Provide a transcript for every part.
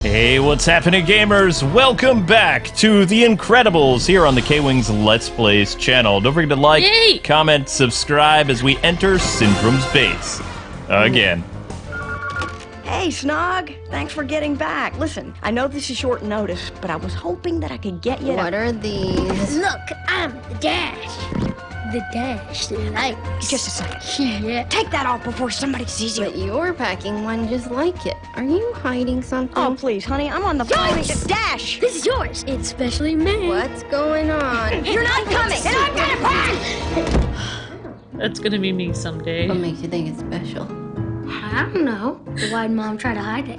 Hey, what's happening, gamers? Welcome back to The Incredibles here on the Kwings Let's Plays channel. Don't forget to like, comment, subscribe as we enter Syndrome's base. Again. Hey, Snog. Thanks for getting back. Listen, I know this is short notice, but I was hoping that I could get you What are these? Look, I'm the Dash. The Dash likes. Just a second. Yeah. Take that off before somebody sees you. But you're packing one just like it. Are you hiding something? Oh, please, honey. I'm on the phone. Dash! This is yours. It's specially made. What's going on? You're not coming, and I'm gonna pack! That's gonna be me someday. What makes you think it's special? I don't know. Why'd Mom try to hide it?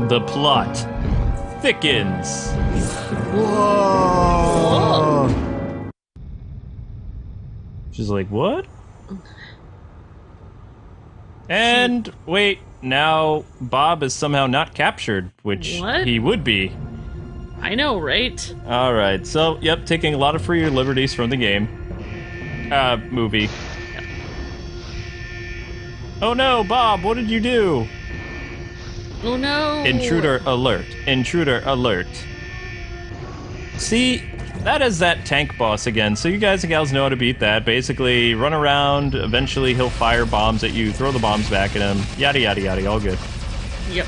The plot thickens. Whoa. She's like, what? And wait, now Bob is somehow not captured, which What? he would be. I know, right? Alright, so, yep, taking a lot of free liberties from the game. Movie. Oh no, Bob, what did you do? Oh no! Intruder alert. Intruder alert. See, that is that tank boss again, so you guys and gals know how to beat that. Basically, run around, eventually he'll fire bombs at you, throw the bombs back at him, yada yada yada, all good. Yep.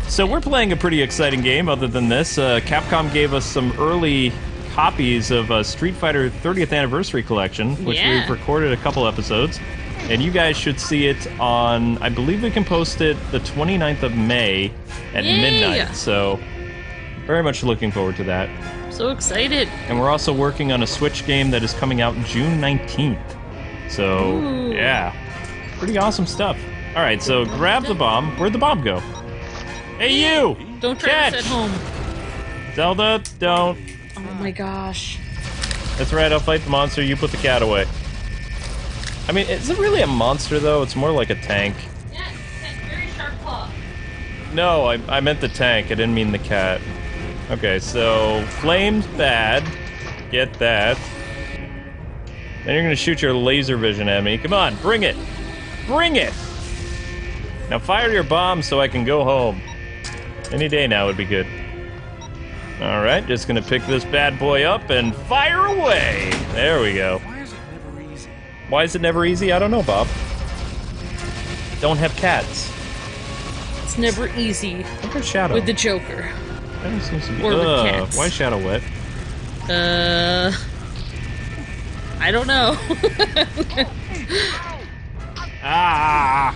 So we're playing a pretty exciting game other than this. Capcom gave us some early copies of Street Fighter 30th Anniversary Collection, which we've recorded a couple episodes. And you guys should see it on, I believe we can post it the 29th of May at midnight. So, very much looking forward to that. So excited. And we're also working on a Switch game that is coming out June 19th. So, yeah. Pretty awesome stuff. Alright, so grab the bomb. Where'd the bomb go? Hey, you! Don't try Catch! this at home. Zelda, don't. Oh my gosh. That's right, I'll fight the monster, you put the cat away. I mean, is it really a monster, though? It's more like a tank. Yeah, it's very sharp claw. No, I meant the tank. I didn't mean the cat. Okay, so flame's bad. Get that. Then you're gonna shoot your laser vision at me. Come on, bring it! Bring it! Now fire your bomb so I can go home. Any day now would be good. Alright, just gonna pick this bad boy up and fire away! There we go. Why is it never easy? I don't know, Bob. Don't have cats. It's never easy. Look at Shadow. With the Joker. That seems to be... Or with cats. Why is Shadow wet? I don't know. Ah!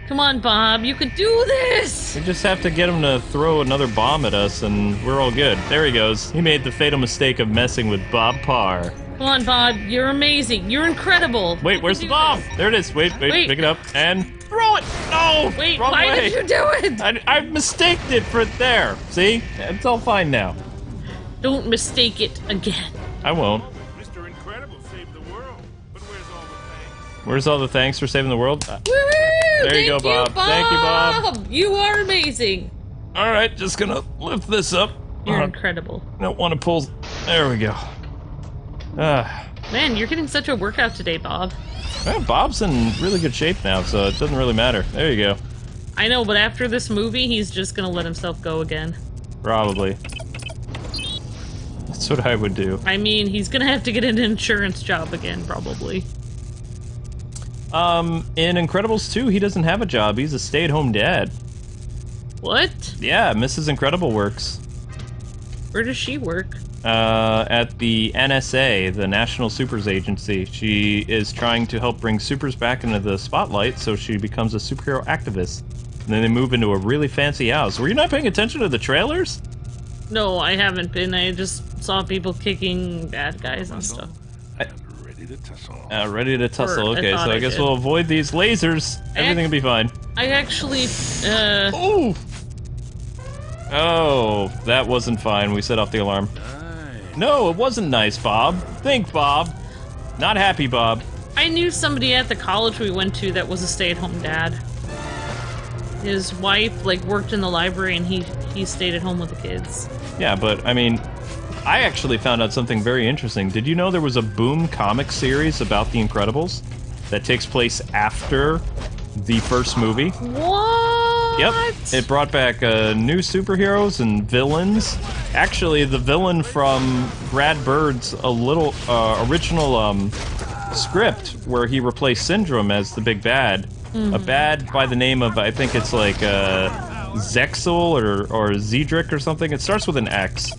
Come on, Bob, you can do this! We just have to get him to throw another bomb at us and we're all good. There he goes. He made the fatal mistake of messing with Bob Parr. Come on, Bob, you're amazing. You're incredible. Wait, where's the bomb? There it is. Wait, pick it up and throw it! No! Wait, wrong why way. did you do it? I mistaked it for there. See? It's all fine now. Don't mistake it again. I won't. Mr. Incredible saved the world, but where's all the thanks? Where's all the thanks for saving the world? Woo-hoo! There you go, Bob. Thank you, Bob. You are amazing. Alright, just gonna lift this up. You're incredible. I don't want to pull... There we go. Man, you're getting such a workout today, Bob. Well, Bob's in really good shape now, so it doesn't really matter. There you go. I know, but after this movie, he's just gonna let himself go again. Probably. That's what I would do. I mean, he's gonna have to get an insurance job again, probably. In Incredibles 2, he doesn't have a job. He's a stay-at-home dad. What? Yeah, Mrs. Incredible works. Where does she work? At the NSA, the National Supers Agency. She is trying to help bring supers back into the spotlight, so she becomes a superhero activist. And then they move into a really fancy house. Were you not paying attention to the trailers? No, I haven't been. I just saw people kicking bad guys and stuff. Ready to tussle. Ready to tussle. Or I Okay, so thought I I guess did. we'll avoid these lasers. Everything will be fine. I actually, Ooh! Oh, that wasn't fine. We set off the alarm. No, it wasn't nice, Bob. Think, Bob. Not happy, Bob. I knew somebody at the college we went to that was a stay-at-home dad. His wife, like, worked in the library and he stayed at home with the kids. Yeah, but, I mean, I actually found out something very interesting. Did you know there was a Boom comic series about The Incredibles that takes place after the first movie? What? Yep, it brought back new superheroes and villains. Actually, the villain from Brad Bird's original script, where he replaced Syndrome as the big bad, a bad by the name of, I think it's like Zexel or Zedric or something. It starts with an X,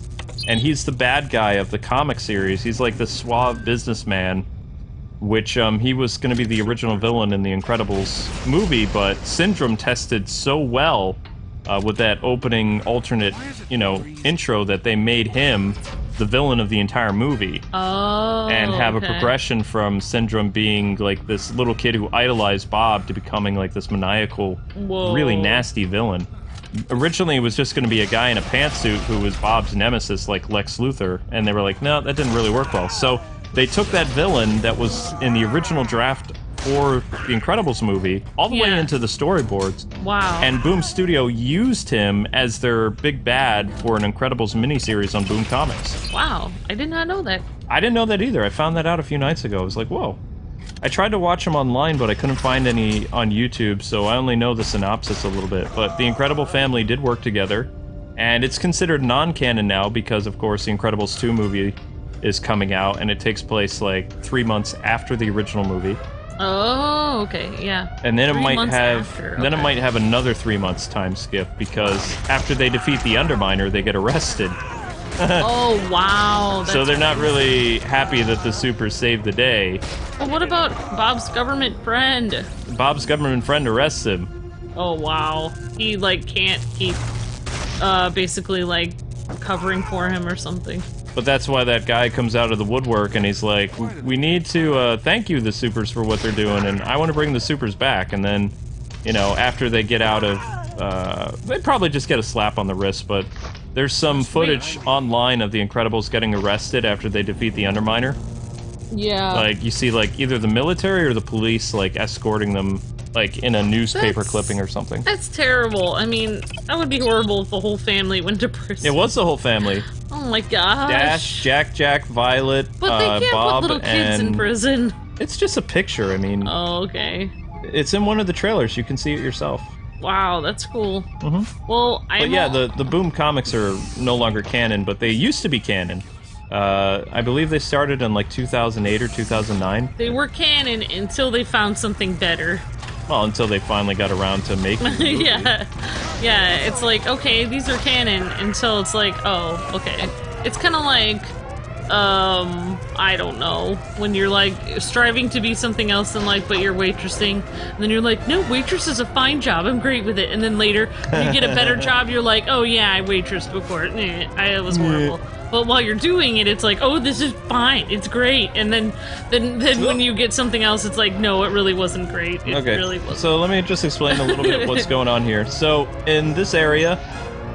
and he's the bad guy of the comic series. He's like the suave businessman, which he was going to be the original villain in the Incredibles movie, but Syndrome tested so well with that opening alternate, intro that they made him the villain of the entire movie. Oh, and have a okay. progression from Syndrome being like this little kid who idolized Bob to becoming like this maniacal, really nasty villain. Originally, it was just going to be a guy in a pantsuit who was Bob's nemesis, like Lex Luthor, and they were like, no, that didn't really work well. So they took that villain that was in the original draft for the Incredibles movie all the way into the storyboards. Wow. And Boom Studio used him as their big bad for an Incredibles miniseries on Boom Comics. Wow, I did not know that. I didn't know that either. I found that out a few nights ago. I was like, whoa. I tried to watch them online, but I couldn't find any on YouTube, so I only know the synopsis a little bit. But the Incredible family did work together, and it's considered non-canon now because, of course, the Incredibles 2 movie is coming out, and it takes place like 3 months after the original movie. Oh, okay, yeah. And then it 3 might months have after, then it okay. might have another 3 months time skip because after they defeat the Underminer, they get arrested. Oh, wow. So That's they're not really happy that the Supers saved the day. Well, what about Bob's government friend? Bob's government friend arrests him. Oh, wow. He, like, can't keep, basically, like, covering for him or something. But that's why that guy comes out of the woodwork and he's like, we need to thank you, the Supers, for what they're doing, and I want to bring the Supers back. And then, after they get out of... they probably just get a slap on the wrist, but there's some footage online of the Incredibles getting arrested after they defeat the Underminer. Yeah. Like, you see, like, either the military or the police, like, escorting them, like, in a newspaper clipping or something. That's terrible. I mean, that would be horrible if the whole family went to prison. It was the whole family. Oh my gosh. Dash, Jack, Violet, But they can't Bob, put little kids in and... prison. It's just a picture, I mean... Oh, okay. It's in one of the trailers, you can see it yourself. Wow, that's cool. Mm-hmm. Well, But yeah, the Boom comics are no longer canon, but they used to be canon. I believe they started in like 2008 or 2009. They were canon until they found something better. Well, until they finally got around to making the movie. Yeah, it's like, okay, these are canon, until it's like, oh, okay. It's kind of like, I don't know, when you're like striving to be something else in life, but you're waitressing, and then you're like, no, waitress is a fine job, I'm great with it, and then later, when you get a better job, you're like, oh yeah, I waitressed before, it was horrible. But while you're doing it, it's like, oh, this is fine, it's great, and then when you get something else, it's like, no, it really wasn't great, it really wasn't. So let me just explain a little bit what's going on here. So, in this area,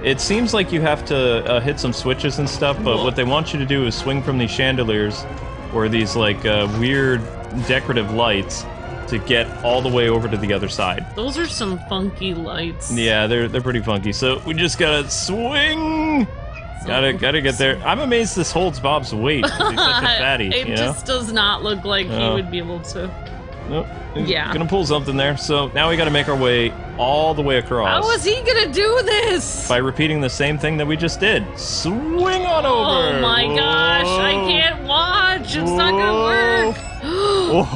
it seems like you have to hit some switches and stuff, but what they want you to do is swing from these chandeliers, or these, like, weird decorative lights, to get all the way over to the other side. Those are some funky lights. Yeah, they're pretty funky, so we just gotta swing! Gotta get there. I'm amazed this holds Bob's weight, 'cause he's such a fatty, It just does not look like he would be able to. Nope. Yeah. Gonna pull something there. So now we gotta make our way all the way across. How is he gonna do this? By repeating the same thing that we just did. Swing on over! Oh my gosh, I can't watch. It's not gonna work. Oh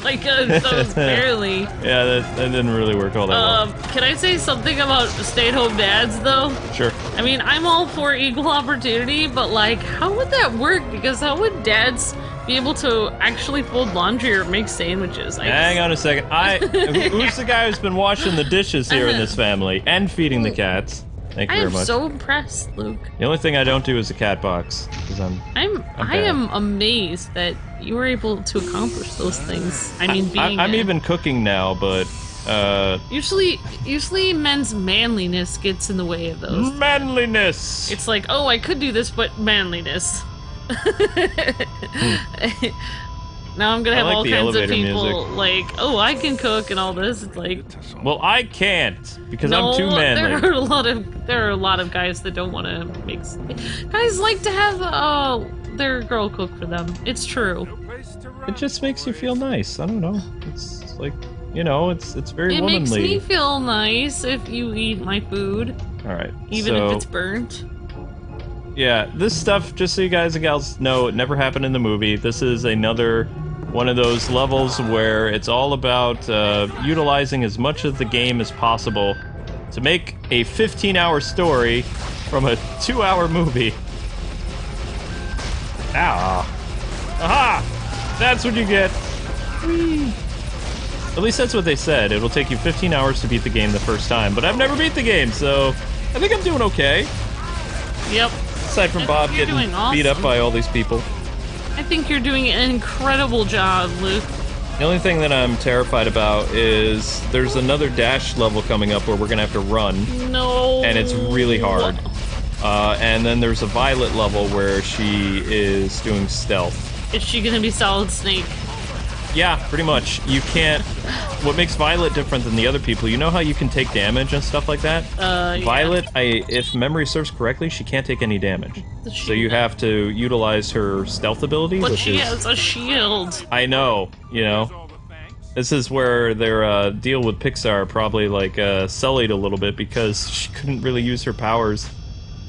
my god, that was barely. Yeah, that didn't really work all that well. Can I say something about stay-at-home dads, though? Sure. I mean, I'm all for equal opportunity, but, like, how would that work? Because how would dads be able to actually fold laundry or make sandwiches? Hang on a second. Who's the guy who's been washing the dishes here in this family and feeding the cats? Thank you very much. I am so impressed, Luke. The only thing I don't do is the cat box, because I am amazed that you were able to accomplish those things. I mean, I'm even cooking now, but usually men's manliness gets in the way of those. Manliness. It's like, oh, I could do this, but manliness. Now I'm gonna have all kinds of people like, oh, I can cook and all this. It's like, well, I can't because I'm too manly. There are a lot of guys that don't want to make. Guys like to have their girl cook for them. It's true. It just makes you feel nice. I don't know. It's like You know, it's very It womanly. makes me feel nice if you eat my food, All right. even so, if it's burnt. Yeah, this stuff, just so you guys and gals know, it never happened in the movie. This is another one of those levels where it's all about utilizing as much of the game as possible to make a 15-hour story from a 2-hour movie. Ow. Aha! That's what you get. Whee. At least that's what they said. It'll take you 15 hours to beat the game the first time, but I've never beat the game, so I think I'm doing okay. Yep. Aside from Bob you're getting doing beat up awesome. by all these people. I think you're doing an incredible job, Luke. The only thing that I'm terrified about is there's another dash level coming up where we're gonna have to run, No. and it's really hard. And then there's a Violet level where she is doing stealth. Is she gonna be Solid Snake? Yeah, pretty much. You can't... What makes Violet different than the other people, you know how you can take damage and stuff like that? Yeah. Violet, if memory serves correctly, she can't take any damage. So you have to utilize her stealth ability, But which she is... has a shield. I know, you know. This is where their deal with Pixar probably, like, sullied a little bit because she couldn't really use her powers.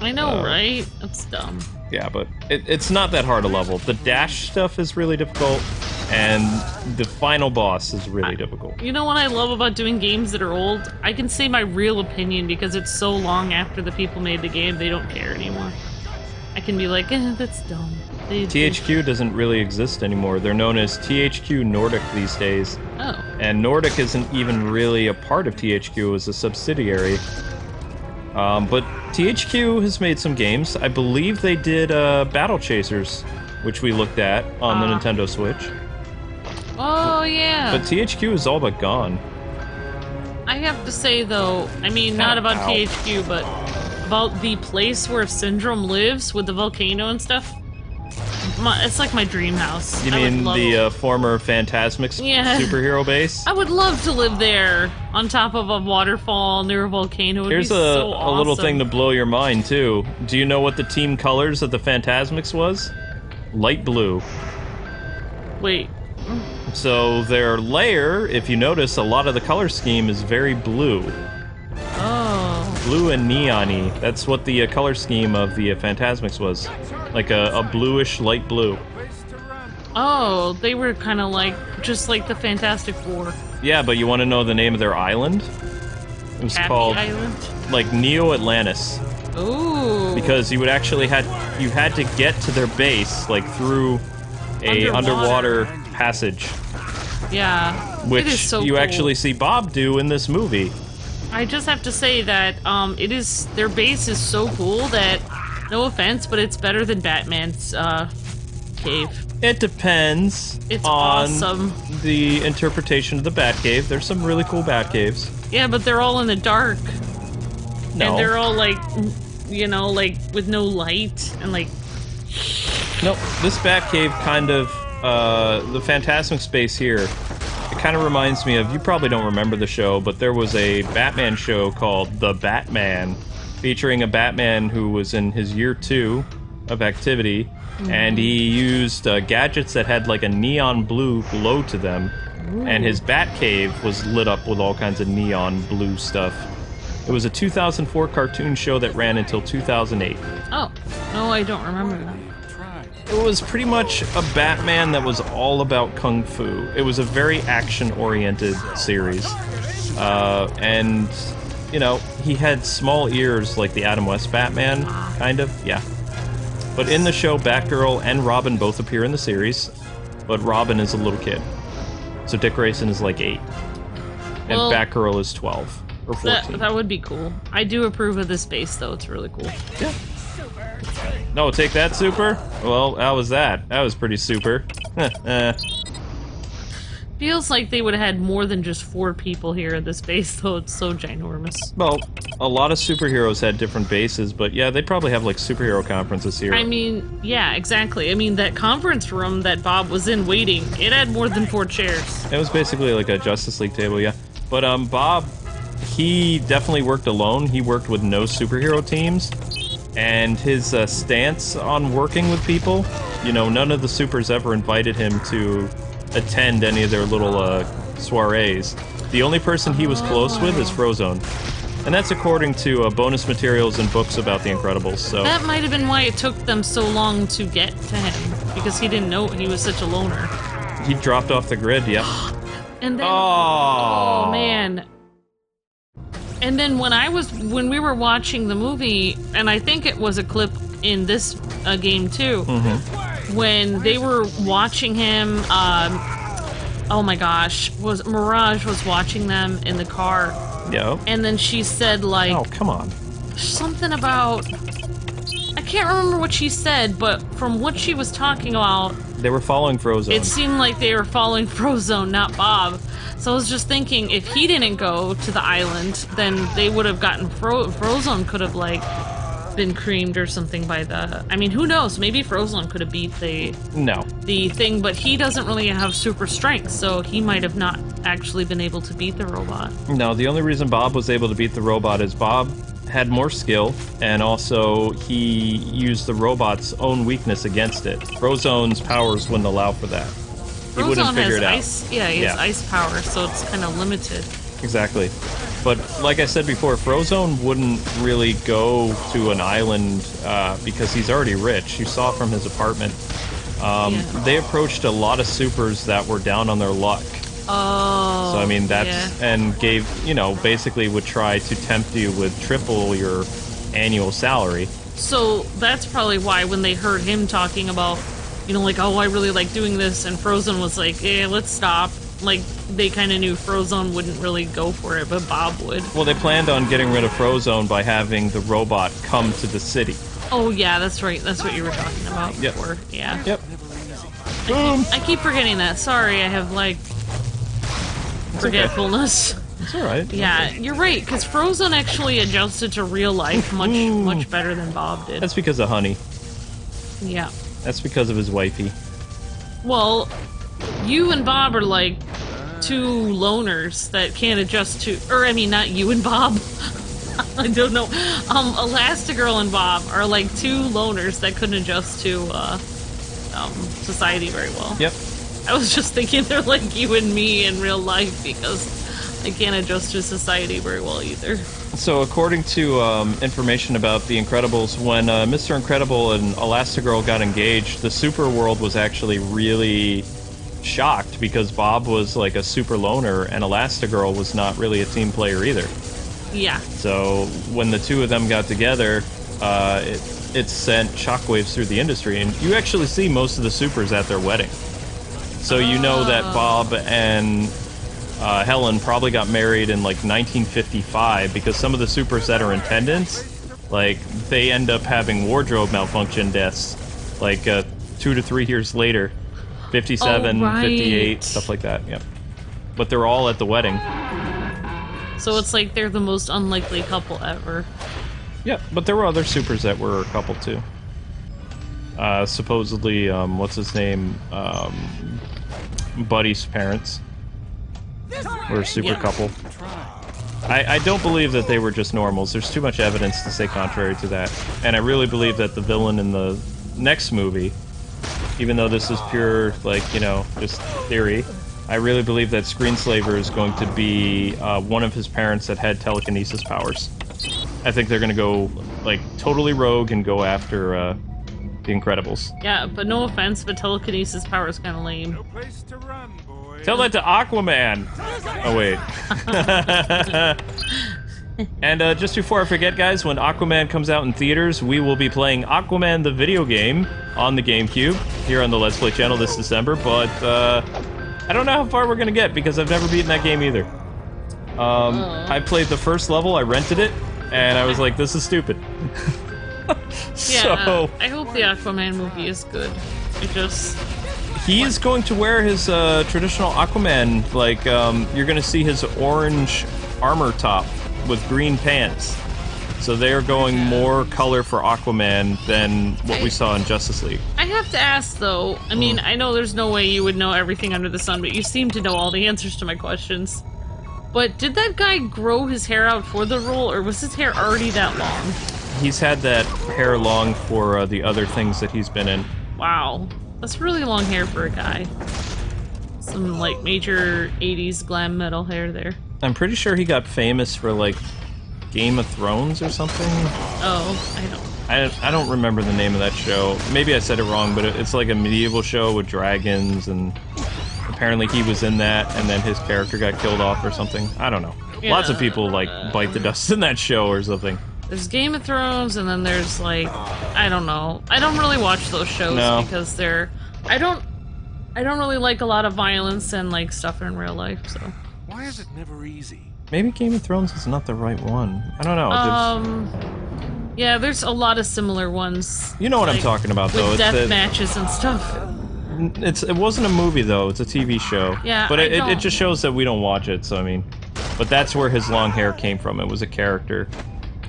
I know, right? That's dumb. Yeah, but it's not that hard a level. The dash stuff is really difficult, and the final boss is really difficult. You know what I love about doing games that are old? I can say my real opinion because it's so long after the people made the game, they don't care anymore. I can be like, that's dumb. THQ doesn't really exist anymore. They're known as THQ Nordic these days. Oh. And Nordic isn't even really a part of THQ as a subsidiary. But THQ has made some games. I believe they did Battle Chasers, which we looked at on the Nintendo Switch. Oh, yeah. But THQ is all but gone. I have to say, though, I mean, not about Ow. THQ, but about the place where Syndrome lives with the volcano and stuff. It's like my dream house. You I would mean love- the former Phantasmics Yeah. superhero base? I would love to live there, on top of a waterfall near a volcano. It'd Here's be so a little awesome. thing to blow your mind, too. Do you know what the team colors of the Phantasmics was? Light blue. Wait. So their layer, if you notice, a lot of the color scheme is very blue. Oh. Blue and neon-y. That's what the color scheme of the Phantasmics was. Like a bluish light blue. Oh, they were kind of like, just like the Fantastic Four. Yeah, but you want to know the name of their island? It was Happy called, Island? like, Neo Atlantis. Ooh. Because you would actually you had to get to their base, like, through a underwater passage. Yeah. Which it is so you cool. actually see Bob do in this movie. I just have to say that their base is so cool that, no offense, but it's better than Batman's cave. It depends It's on awesome. the interpretation of the Batcave. There's some really cool Batcaves. Yeah, but they're all in the dark. No. And they're all like, you know, like with no light and like. Nope. This Batcave kind of, the Phantasmic space here, it kind of reminds me of, you probably don't remember the show, but there was a Batman show called The Batman, featuring a Batman who was in his year 2 of activity, and he used gadgets that had like a neon blue glow to them, and his Batcave was lit up with all kinds of neon blue stuff. It was a 2004 cartoon show that ran until 2008. Oh, no, I don't remember that. It was pretty much a Batman that was all about kung fu. It was a very action-oriented series. And, you know, he had small ears like the Adam West Batman, kind of, yeah. But in the show, Batgirl and Robin both appear in the series, but Robin is a little kid. So Dick Grayson is like 8. And Well, Batgirl is 12 or 14. That would be cool. I do approve of this base, though. It's really cool. Yeah. No, take that, Super? Well, how was that? That was pretty super. Feels like they would have had more than just 4 people here at this base, though. It's so ginormous. Well, a lot of superheroes had different bases, but yeah, they probably have like superhero conferences here. I mean, yeah, exactly. I mean, that conference room that Bob was in waiting, it had more than 4 chairs. It was basically like a Justice League table, yeah. But Bob, he definitely worked alone. He worked with no superhero teams. And his stance on working with people, you know, none of the supers ever invited him to attend any of their little soirees. The only person he was close with is Frozone. And that's according to bonus materials and books about The Incredibles, so... That might have been why it took them so long to get to him, because he didn't know he was such a loner. He dropped off the grid, yep. And then... Oh, Oh, man. And then when we were watching the movie, and I think it was a clip in this game too, when they were watching him, oh my gosh, Mirage was watching them in the car. Yep. And then she said, like... Oh, come on. Something about... I can't remember what she said, but from what she was talking about... They were following Frozone. It seemed like they were following Frozone, not Bob. So I was just thinking, if he didn't go to the island, then they would have gotten... Frozone could have, like, been creamed or something by the... I mean, who knows? Maybe Frozone could have beat the... No. The thing, but he doesn't really have super strength, so he might have not actually been able to beat the robot. No, the only reason Bob was able to beat the robot is Bob had more skill, and also he used the robot's own weakness against it. Frozone's powers wouldn't allow for that. He wouldn't figure it out. Ice, yeah, he has ice power, so it's kind of limited. Exactly. But like I said before, Frozone wouldn't really go to an island because he's already rich. You saw from his apartment. They approached a lot of supers that were down on their luck. Oh. So I mean that's and gave, you know, basically would try to tempt you with triple your annual salary. So that's probably why when they heard him talking about, you know, like, oh, I really like doing this, and Frozone was like, let's stop. Like, they kind of knew Frozone wouldn't really go for it, but Bob would. Well, they planned on getting rid of Frozone by having the robot come to the city. Oh yeah, that's right. That's what you were talking about before. Yeah. Yep. I keep forgetting that. Sorry, I have like forgetfulness. It's alright. Yeah, you're right, because Frozone actually adjusted to real life much better than Bob did. That's because of Honey. Yeah. That's because of his wifey. Well, you and Bob are like two loners that can't adjust to, or I mean, not you and Bob. I don't know. Elastigirl and Bob are like two loners that couldn't adjust to society very well. Yep. I was just thinking they're like you and me in real life because I can't adjust to society very well either. So according to information about The Incredibles, when Mr. Incredible and Elastigirl got engaged, the super world was actually really shocked because Bob was like a super loner and Elastigirl was not really a team player either. Yeah. So when the two of them got together, it sent shockwaves through the industry, and you actually see most of the supers at their wedding. So you know that Bob and Helen probably got married in like 1955 because some of the supers that are in attendance, like they end up having wardrobe malfunction deaths like 2 to 3 years later, 57, 58, stuff like that. Yep. But they're all at the wedding. So it's like they're the most unlikely couple ever. Yeah, but there were other supers that were a couple too. Supposedly, what's his name? Buddy's parents were a super couple. I don't believe that they were just normals. There's too much evidence to say contrary to that. And I really believe that the villain in the next movie, even though this is pure, like, you know, just theory, I really believe that Screenslaver is going to be one of his parents that had telekinesis powers. I think they're going to go, like, totally rogue and go after The Incredibles. Yeah, but no offense, but telekinesis power is kind of lame. No place to run, boy. Tell that to Aquaman! Oh, wait. And just before I forget, guys, when Aquaman comes out in theaters, we will be playing Aquaman the video game on the GameCube here on the Let's Play channel this December, but I don't know how far we're going to get because I've never beaten that game either. I played the first level, I rented it, and I was like, this is stupid. Yeah, I hope the Aquaman movie is good. He's going to wear his traditional Aquaman, like, you're going to see his orange armor top with green pants. So they're going more color for Aquaman than what we saw in Justice League. I have to ask, though, I mean, I know there's no way you would know everything under the sun, but you seem to know all the answers to my questions. But did that guy grow his hair out for the role, or was his hair already that long? He's had that hair long for the other things that he's been in. Wow. That's really long hair for a guy. Some, like, major 80s glam metal hair there. I'm pretty sure he got famous for, like, Game of Thrones or something. Oh, I don't. I don't remember the name of that show. Maybe I said it wrong, but it's like a medieval show with dragons, and apparently he was in that, and then his character got killed off or something. I don't know. Yeah, Lots of people, like, bite the dust in that show or something. There's Game of Thrones, and then there's, like, I don't know. I don't really watch those shows because they're... I don't really like a lot of violence and, like, stuff in real life, so... Why is it never easy? Maybe Game of Thrones is not the right one. I don't know. Yeah, there's a lot of similar ones. You know what I'm like, talking about, though. With It's death matches and stuff. It wasn't a movie, though. It's a TV show. Yeah, but I it don't- just shows that we don't watch it, so I mean... But that's where his long hair came from. It was a character.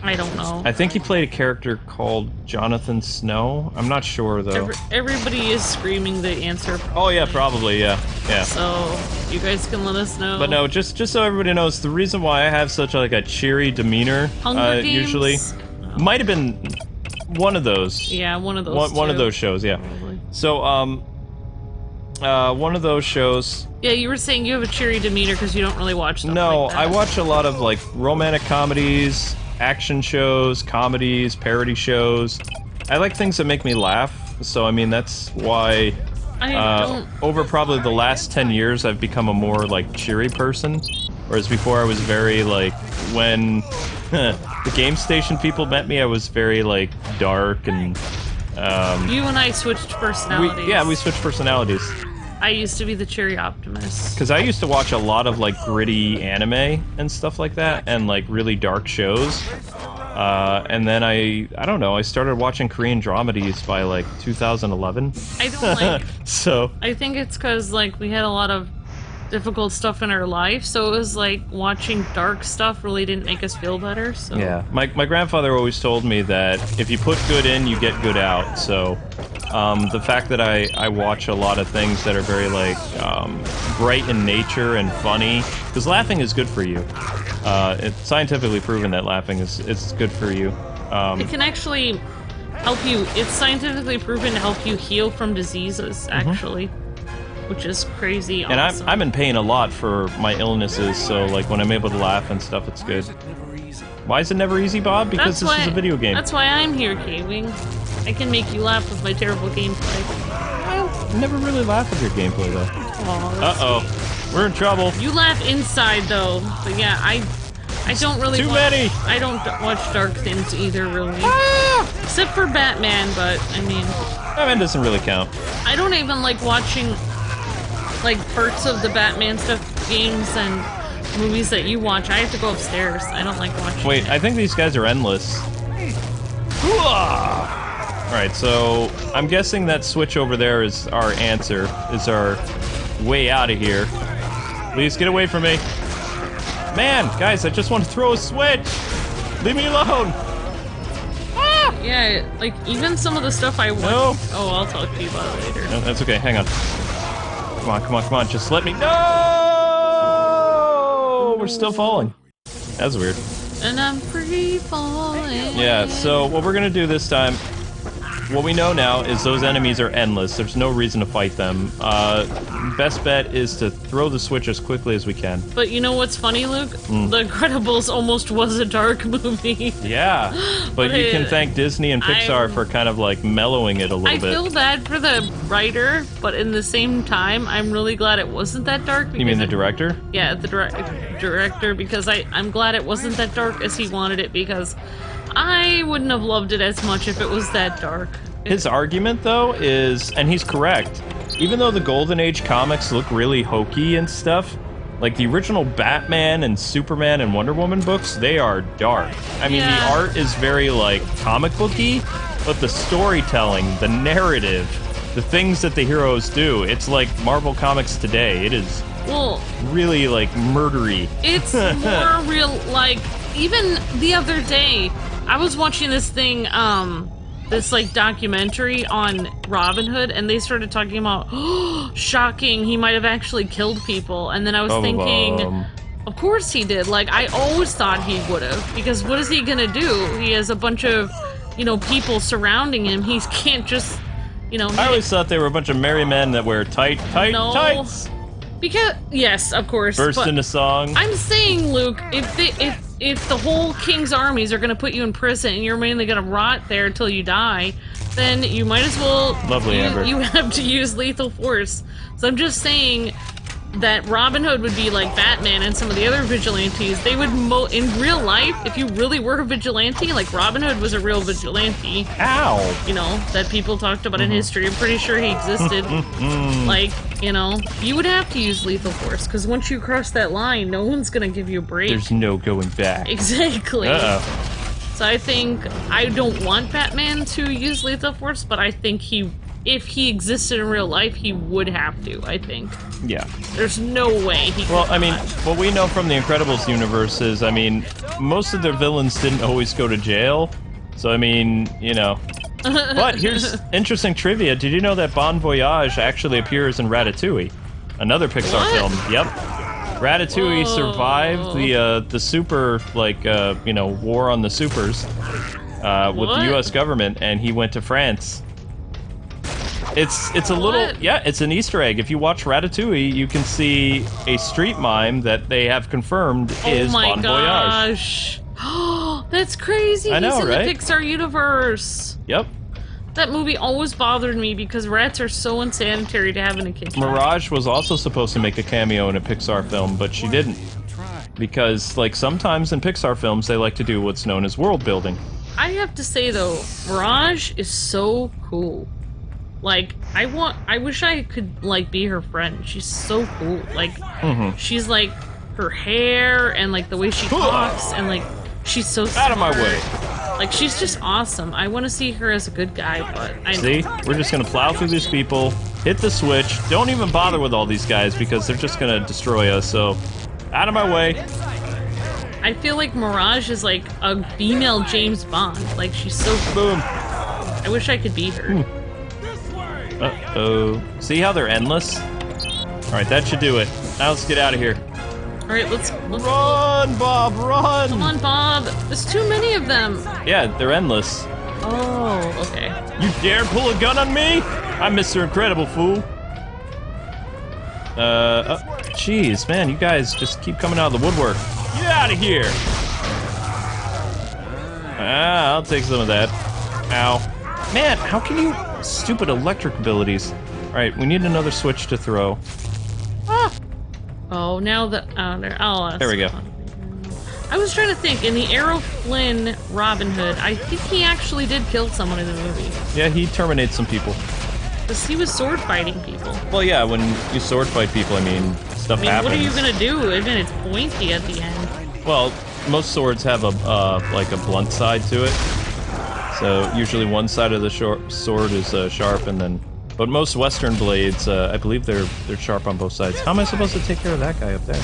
I don't know. I think he played a character called Jonathan Snow. I'm not sure, though. Everybody is screaming the answer. Oh, yeah, probably, yeah. Yeah. So, you guys can let us know. But no, just so everybody knows, the reason why I have such like a cheery demeanor, Hunger Games? usually, might have been one of those. Yeah, one of those One of too. those shows, yeah. Probably. So, one of those shows. Yeah, you were saying you have a cheery demeanor because you don't really watch stuff No, like that. I watch a lot of like romantic comedies, action shows, comedies, parody shows. I like things that make me laugh. So I mean, that's why. I don't... Over probably the last 10 years, I've become a more like cheery person. Whereas before, I was very like when the game station people met me, I was very like dark and. You and I switched personalities. We switched personalities. I used to be the cheery optimist. Because I used to watch a lot of like gritty anime and stuff like that, and like really dark shows. And then I don't know, I started watching Korean dramedies by like 2011. I don't like... So... I think it's because, like, we had a lot of difficult stuff in our life, so it was like watching dark stuff really didn't make us feel better, so... Yeah. My grandfather always told me that if you put good in, you get good out, so... the fact that I watch a lot of things that are very, like, bright in nature and funny, because laughing is good for you. It's scientifically proven that laughing is good for you. It can actually help you. It's scientifically proven to help you heal from diseases, actually, which is crazy. And awesome. I'm in pain a lot for my illnesses, so like when I'm able to laugh and stuff, it's good. Why is it never easy, Bob? Because this is a video game. That's why I'm here, Kwings. I can make you laugh with my terrible gameplay. I never really laugh with your gameplay, though. Aw, that's Uh-oh. We're in trouble. You laugh inside though, but yeah, I don't really. Too many. I don't watch dark things either, really. Except for Batman, but I mean, Batman doesn't really count. I don't even like watching like parts of the Batman stuff, games and movies that you watch. I have to go upstairs. I don't like watching. Wait, I think these guys are endless. Alright, so I'm guessing that switch over there is our answer, is our way out of here. Please get away from me. Man, guys, I just want to throw a switch. Leave me alone. Yeah, like even some of the stuff I watch. No. Oh, I'll talk to you about it later. No, that's okay. Hang on. Come on, come on, come on. Just let me. No! We're still falling. That's weird. And I'm free falling. Yeah, so what we're gonna do this time, what we know now is those enemies are endless. There's no reason to fight them. Best bet is to throw the switch as quickly as we can. But you know what's funny, Luke? The Incredibles almost was a dark movie. Yeah, but you can thank Disney and Pixar for kind of like mellowing it a little I bit. feel bad for the writer, but in the same time, I'm really glad it wasn't that dark. You mean the because director? Yeah, the director, because I'm glad it wasn't that dark as he wanted it, because I wouldn't have loved it as much if it was that dark. His argument, though, is, and he's correct, even though the Golden Age comics look really hokey and stuff, like the original Batman and Superman and Wonder Woman books, they are dark. I mean, the art is very, like, comic booky, but the storytelling, the narrative, the things that the heroes do, it's like Marvel Comics today. It is really, like, murdery. It's more real, like, even the other day, I was watching this thing, this like documentary on Robin Hood, and they started talking about, oh, shocking, he might have actually killed people, and then I was thinking, of course he did. Like, I always thought he would have, because what is he gonna do? He has a bunch of, you know, people surrounding him. He can't just, you know. I always thought they were a bunch of merry men that wear tights. Because yes, of course. Burst but into song. I'm saying, Luke, if the whole king's armies are gonna put you in prison and you're mainly gonna rot there until you die, then you might as well. Lovely, Amber. You have to use lethal force. So I'm just saying that Robin Hood would be like Batman and some of the other vigilantes. They would in real life, if you really were a vigilante, like Robin Hood was a real vigilante. Ow! You know, that people talked about in history. I'm pretty sure he existed. Like, you know, you would have to use lethal force, because once you cross that line, no one's gonna give you a break. There's no going back. Exactly. Uh-oh. So I think, I don't want Batman to use lethal force, but I think if he existed in real life, he would have to, I think. Yeah. There's no way he could. Well, I mean, what we know from the Incredibles universe is, I mean, most of their villains didn't always go to jail. So, I mean, you know. But here's interesting trivia. Did you know that Bon Voyage actually appears in Ratatouille? Another Pixar film. Yep. Ratatouille survived the super, like, you know, war on the supers with the U.S. government, and he went to France. It's a little, yeah, it's an Easter egg. If you watch Ratatouille, you can see a street mime that they have confirmed is Bon Voyage. Oh my gosh. That's crazy. I know, He's in right? the Pixar universe. Yep. That movie always bothered me because rats are so unsanitary to have in a kitchen. Mirage was also supposed to make a cameo in a Pixar film, but she didn't. Because, like, sometimes in Pixar films, they like to do what's known as world building. I have to say, though, Mirage is so cool. Like, I wish I could, like, be her friend. She's so cool. Like, she's, like, her hair and, like, the way she talks and, like, she's so smart. Out of my way. Like, she's just awesome. I want to see her as a good guy, but See? We're just gonna plow through these people, hit the switch, don't even bother with all these guys because they're just gonna destroy us, so out of my way. I feel like Mirage is like a female James Bond. Like, she's so cool. Boom. I wish I could be her. Uh-oh. See how they're endless? Alright, that should do it. Now let's get out of here. Alright, let's run, Bob, run! Come on, Bob. There's too many of them. Yeah, they're endless. Oh, okay. You dare pull a gun on me? I'm Mr. Incredible, fool. Jeez, man, you guys just keep coming out of the woodwork. Get out of here! Ah, I'll take some of that. Ow. Man, how can you... Stupid electric abilities. Alright, we need another switch to throw. Ah! Oh, now that... there we go. I was trying to think, in the Errol Flynn Robin Hood, I think he actually did kill someone in the movie. Yeah, he terminates some people. Because he was sword fighting people. Well, yeah, when you sword fight people, I mean, stuff happens. What are you gonna do? I mean, it's pointy at the end. Well, most swords have a, like a blunt side to it. So, usually one side of the sword is sharp, and then... But most Western blades, I believe they're sharp on both sides. How am I supposed to take care of that guy up there?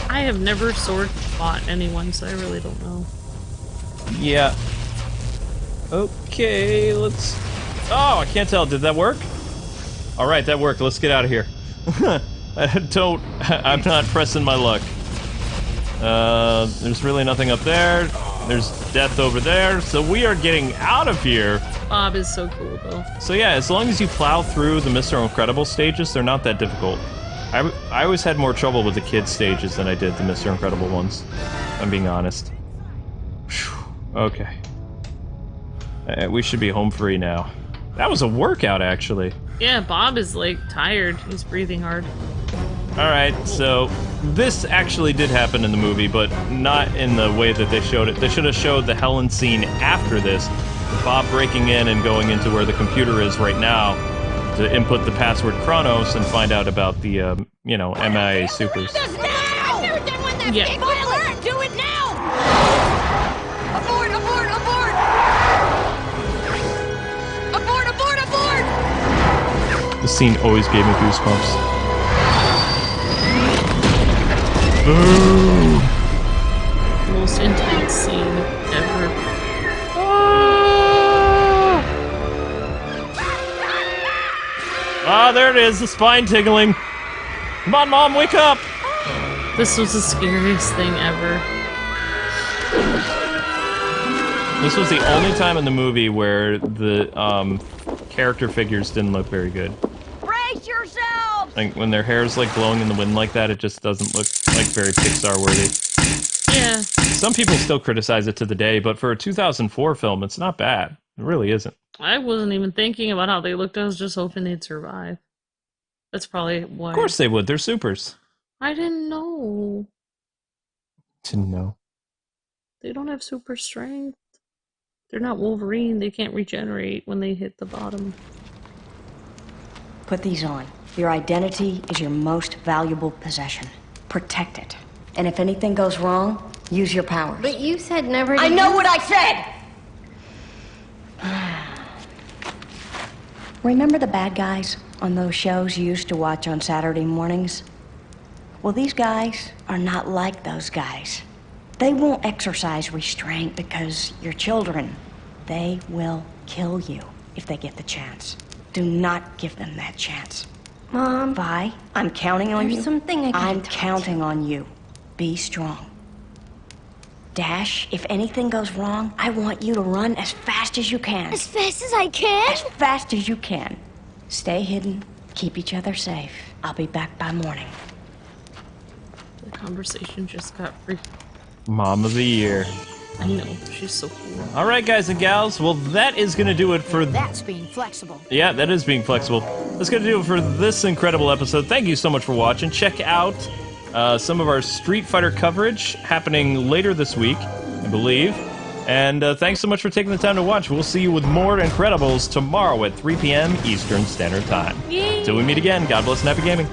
I have never sword fought anyone, so I really don't know. Yeah. Okay, let's... Oh, I can't tell. Did that work? Alright, that worked. Let's get out of here. I'm not pressing my luck. There's really nothing up there. There's death over there, so we are getting out of here. Bob is so cool, though. So yeah, as long as you plow through the Mr. Incredible stages, they're not that difficult. I always had more trouble with the kids stages than I did the Mr. Incredible ones. If I'm being honest. Whew. Okay. We should be home free now. That was a workout, actually. Yeah, Bob is, like, tired. He's breathing hard. Alright, so this actually did happen in the movie, but not in the way that they showed it. They should have showed the Helen scene after this, with Bob breaking in and going into where the computer is right now to input the password Chronos and find out about the, you know, MIA supers. Yeah. Violet, do it now! Abort, abort, abort! Abort, abort, abort! The scene always gave me goosebumps. Most intense scene ever. Ah, there it is, the spine tingling. Come on, Mom, wake up! This was the scariest thing ever. This was the only time in the movie where the character figures didn't look very good. Brace yourselves! Like, when their hair's, like, blowing in the wind like that, it just doesn't look, like, very Pixar-worthy. Yeah. Some people still criticize it to the day, but for a 2004 film, it's not bad. It really isn't. I wasn't even thinking about how they looked. I was just hoping they'd survive. That's probably why. Of course they would. They're supers. I didn't know. Didn't know. They don't have super strength. They're not Wolverine. They can't regenerate when they hit the bottom. Put these on. Your identity is your most valuable possession. Protect it. And if anything goes wrong, use your powers. But you said never to I know use- what I said! Remember the bad guys on those shows you used to watch on Saturday mornings? Well, these guys are not like those guys. They won't exercise restraint because you're children. They will kill you if they get the chance. Do not give them that chance. Mom, Vi, I'm counting on there's you. something I gotta I'm talk counting on you. Be strong. Dash, if anything goes wrong, I want you to run as fast as you can. As fast as I can? As fast as you can. Stay hidden. Keep each other safe. I'll be back by morning. The conversation just got free. Mom of the year. I know. She's so cool. All right, guys and gals. Well, that is going to do it for... That's being flexible. Yeah, that is being flexible. That's going to do it for this incredible episode. Thank you so much for watching. Check out some of our Street Fighter coverage happening later this week, I believe. And thanks so much for taking the time to watch. We'll see you with more Incredibles tomorrow at 3 p.m. Eastern Standard Time. Yay! Till we meet again, God bless and happy gaming.